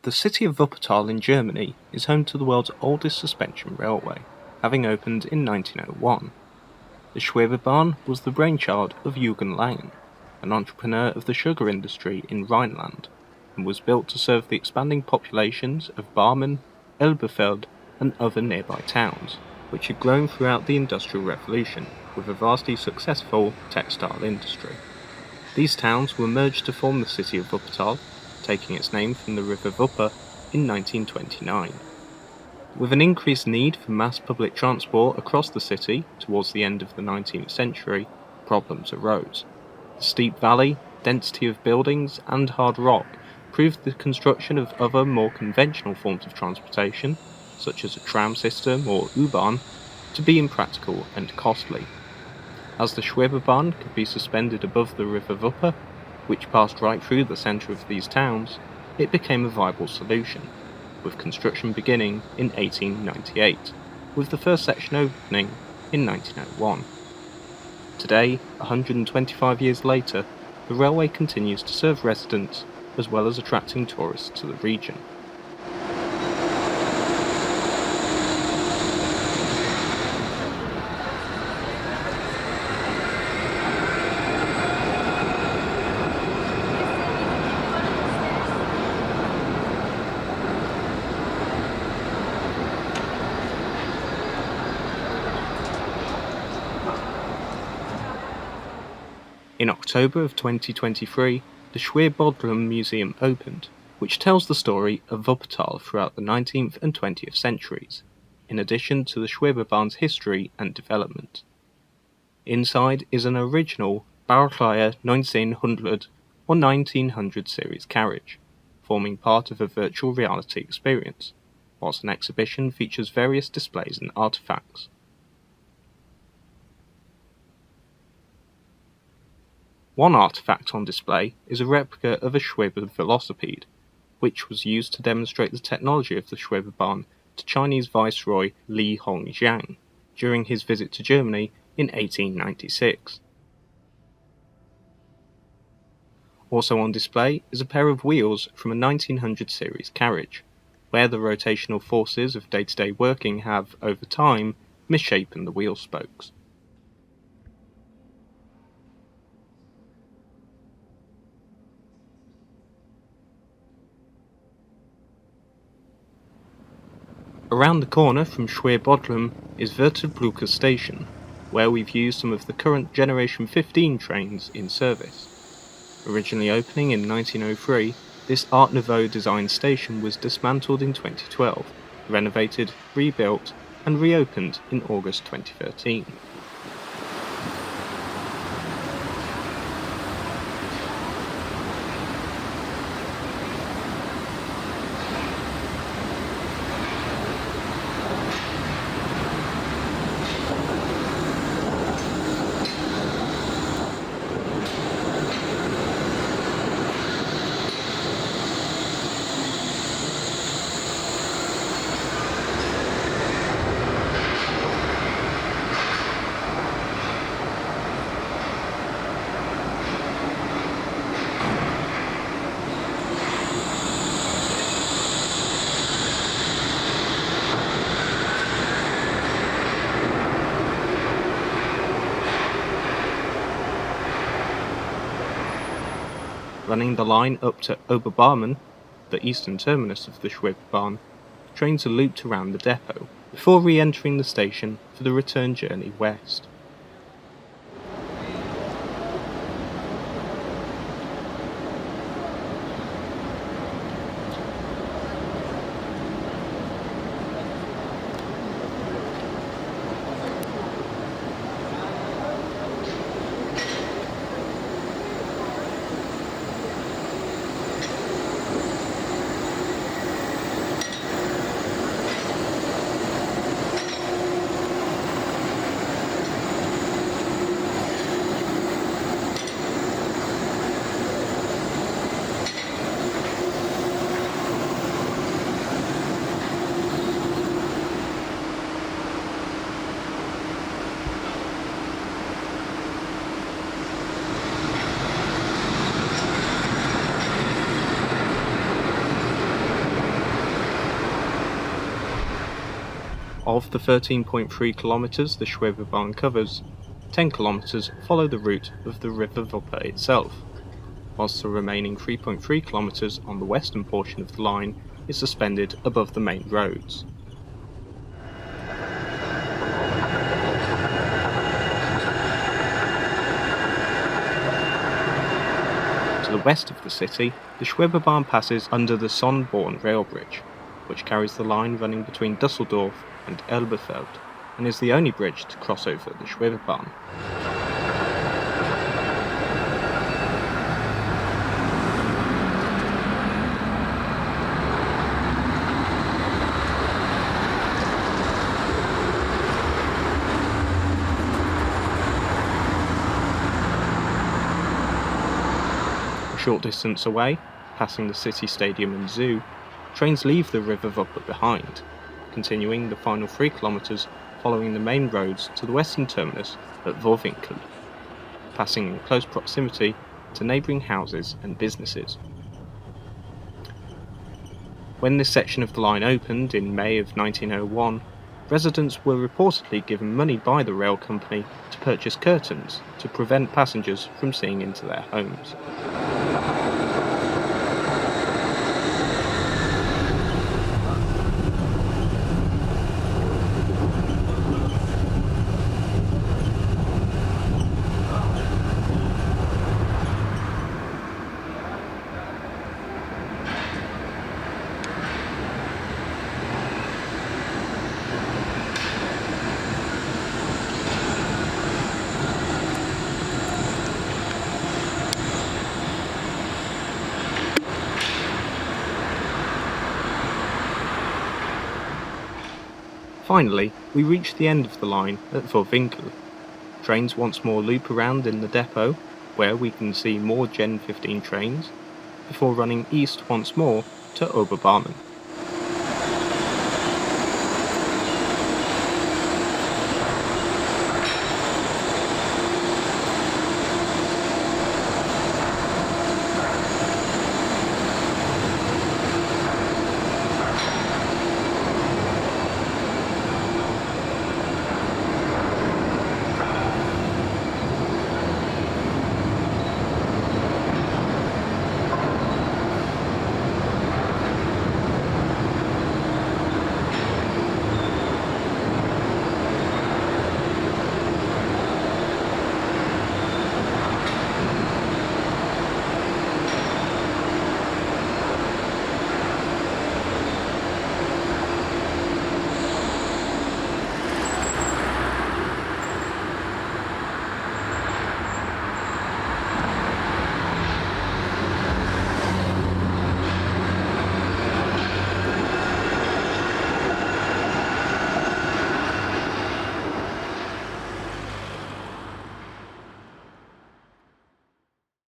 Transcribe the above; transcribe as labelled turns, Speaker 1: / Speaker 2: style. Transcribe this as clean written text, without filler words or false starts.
Speaker 1: The city of Wuppertal in Germany is home to the world's oldest suspension railway, having opened in 1901. The Schwebebahn was the brainchild of Jürgen Langen, an entrepreneur of the sugar industry in Rhineland, and was built to serve the expanding populations of Barmen, Elberfeld, and other nearby towns, which had grown throughout the Industrial Revolution with a vastly successful textile industry. These towns were merged to form the city of Wuppertal, taking its name from the river Wupper in 1929. With an increased need for mass public transport across the city towards the end of the 19th century, problems arose. The steep valley, density of buildings, and hard rock proved the construction of other more conventional forms of transportation, such as a tram system or U-Bahn, to be impractical and costly. As the Schwebebahn could be suspended above the river Wupper, which passed right through the centre of these towns, it became a viable solution, with construction beginning in 1898, with the first section opening in 1901. Today, 125 years later, the railway continues to serve residents as well as attracting tourists to the region. In October of 2023, the Schwebodrom Museum opened, which tells the story of Wuppertal throughout the 19th and 20th centuries, in addition to the Schwebebahn's history and development. Inside is an original Baureihe 1900 or 1900 series carriage, forming part of a virtual reality experience, whilst an exhibition features various displays and artifacts. One artifact on display is a replica of a Schwebe velocipede, which was used to demonstrate the technology of the Schwebebahn to Chinese Viceroy Li Hongjiang during his visit to Germany in 1896. Also on display is a pair of wheels from a 1900 series carriage, where the rotational forces of day-to-day working have, over time, misshapen the wheel spokes. Around the corner from Schwebodrom is Wuppertal station, where we've used some of the current Generation 15 trains in service. Originally opening in 1903, this Art Nouveau designed station was dismantled in 2012, renovated, rebuilt, and reopened in August 2013. Running the line up to Oberbarmen, the eastern terminus of the Schwebebahn, trains are looped around the depot, before re-entering the station for the return journey west. Of the 13.3 kilometers the Schwebebahn covers, 10 kilometers follow the route of the River Wupper itself, whilst the remaining 3.3 kilometers on the western portion of the line is suspended above the main roads. To the west of the city, the Schwebebahn passes under the Sonnborn rail bridge, which carries the line running between Düsseldorf and Elberfeld, and is the only bridge to cross over the Schwebebahn. A short distance away, passing the city stadium and zoo, trains leave the River Wupper behind, continuing the final 3 kilometers following the main roads to the western terminus at Vorwinkel, passing in close proximity to neighbouring houses and businesses. When this section of the line opened in May of 1901, residents were reportedly given money by the rail company to purchase curtains to prevent passengers from seeing into their homes. Finally, we reach the end of the line at Vorwinkel. Trains once more loop around in the depot, where we can see more Gen 15 trains, before running east once more to Oberbarmen.